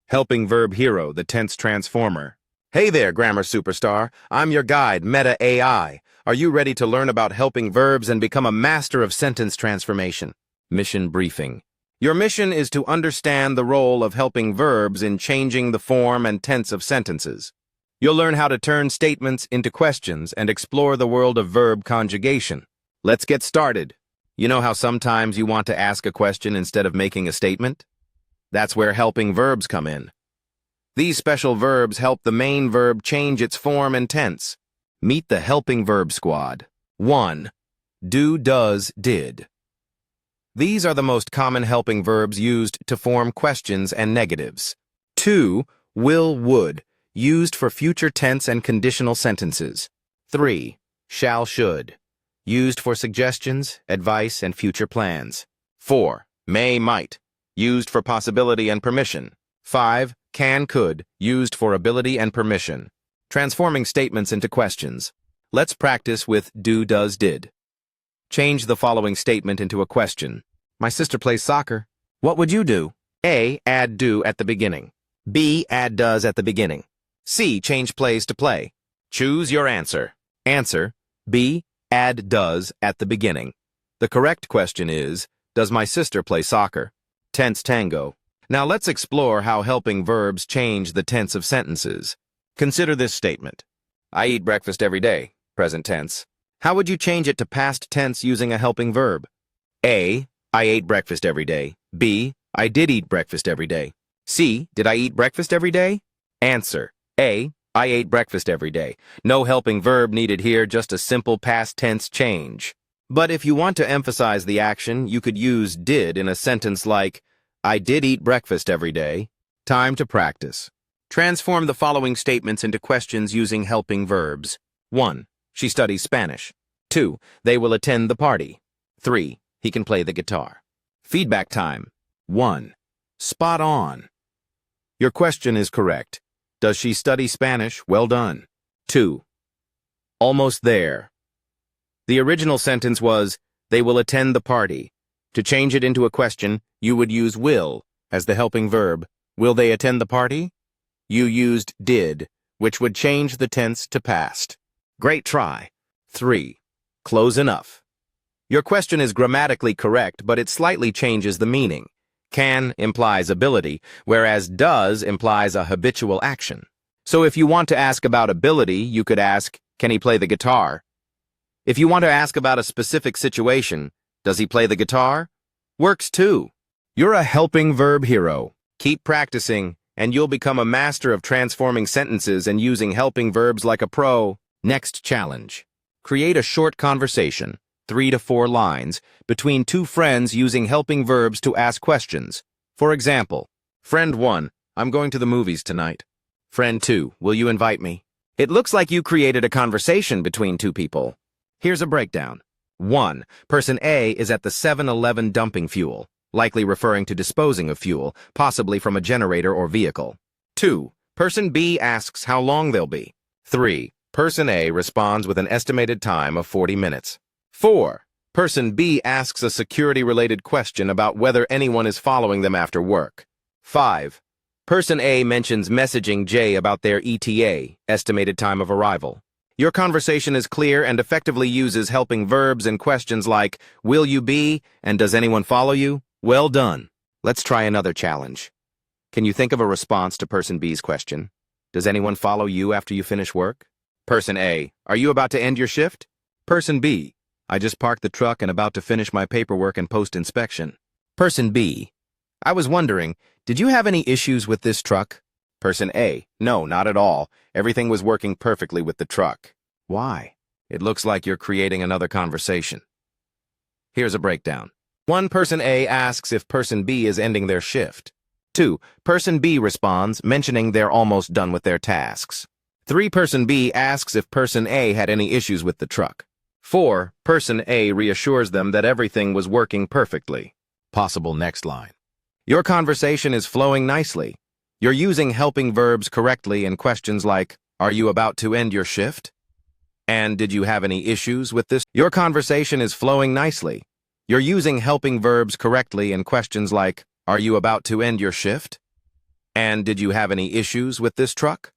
Helping Verb Hero, the tense transformer. Hey there, grammar superstar. I'm your guide, Meta AI. Are you ready to learn about helping verbs and become a master of sentence transformation? Mission briefing. Your mission is to understand the role of helping verbs in changing the form and tense of sentences. You'll learn how to turn statements into questions and explore the world of verb conjugation. Let's get started. You know how sometimes you want to ask a question instead of making a statement? That's where helping verbs come in. These special verbs help the main verb change its form and tense. Meet the helping verb squad. 1. Do, does, did. These are the most common helping verbs used to form questions and negatives. 2. Will, would, used for future tense and conditional sentences. 3. Shall, should, used for suggestions, advice, and future plans. 4. May, might, used for possibility and permission. 5. Can, could, used for ability and permission. Transforming statements into questions. Let's practice with do, does, did. Change the following statement into a question. My sister plays soccer. What would you do? A. Add do at the beginning. B. Add does at the beginning. C. Change plays to play. Choose your answer. Answer. B. Add does at the beginning. The correct question is, does my sister play soccer? Tense tango. Now let's explore how helping verbs change the tense of sentences. Consider this statement. I eat breakfast every day, present tense. How would you change it to past tense using a helping verb? A. I ate breakfast every day. B. I did eat breakfast every day. C. Did I eat breakfast every day? Answer. A. I ate breakfast every day. No helping verb needed here, just a simple past tense change. But if you want to emphasize the action, you could use did in a sentence like, I did eat breakfast every day. Time to practice. Transform the following statements into questions using helping verbs. 1. She studies Spanish. 2. They will attend the party. 3. He can play the guitar. Feedback time. 1. Spot on. Your question is correct. Does she study Spanish? Well done. 2. Almost there. The original sentence was, they will attend the party. To change it into a question, you would use will as the helping verb. Will they attend the party? You used did, which would change the tense to past. Great try. 3. Close enough. Your question is grammatically correct, but it slightly changes the meaning. Can implies ability, whereas does implies a habitual action. So if you want to ask about ability, you could ask, can he play the guitar? If you want to ask about a specific situation, does he play the guitar? Works too. You're a helping verb hero. Keep practicing, and you'll become a master of transforming sentences and using helping verbs like a pro. Next challenge. Create a short conversation, 3 to 4 lines, between two friends using helping verbs to ask questions. For example, Friend 1, I'm going to the movies tonight. Friend 2, will you invite me? It looks like you created a conversation between two people. Here's a breakdown. 1. Person A is at the 7-Eleven dumping fuel, likely referring to disposing of fuel, possibly from a generator or vehicle. 2. Person B asks how long they'll be. 3. Person A responds with an estimated time of 40 minutes. 4. Person B asks a security-related question about whether anyone is following them after work. 5. Person A mentions messaging J about their ETA, estimated time of arrival. Your conversation is clear and effectively uses helping verbs and questions like, will you be, and does anyone follow you? Well done. Let's try another challenge. Can you think of a response to Person B's question? Does anyone follow you after you finish work? Person A, are you about to end your shift? Person B, I just parked the truck and about to finish my paperwork and post-inspection. Person B, I was wondering, did you have any issues with this truck? Person A, no, not at all. Everything was working perfectly with the truck. Why? It looks like you're creating another conversation. Here's a breakdown. 1. Person A asks if Person B is ending their shift. 2. Person B responds, mentioning they're almost done with their tasks. 3. Person B asks if Person A had any issues with the truck. 4. Person A reassures them that everything was working perfectly. Possible next line. Your conversation is flowing nicely. You're using helping verbs correctly in questions like, are you about to end your shift? And did you have any issues with this? Your conversation is flowing nicely. You're using helping verbs correctly in questions like, are you about to end your shift? And did you have any issues with this truck?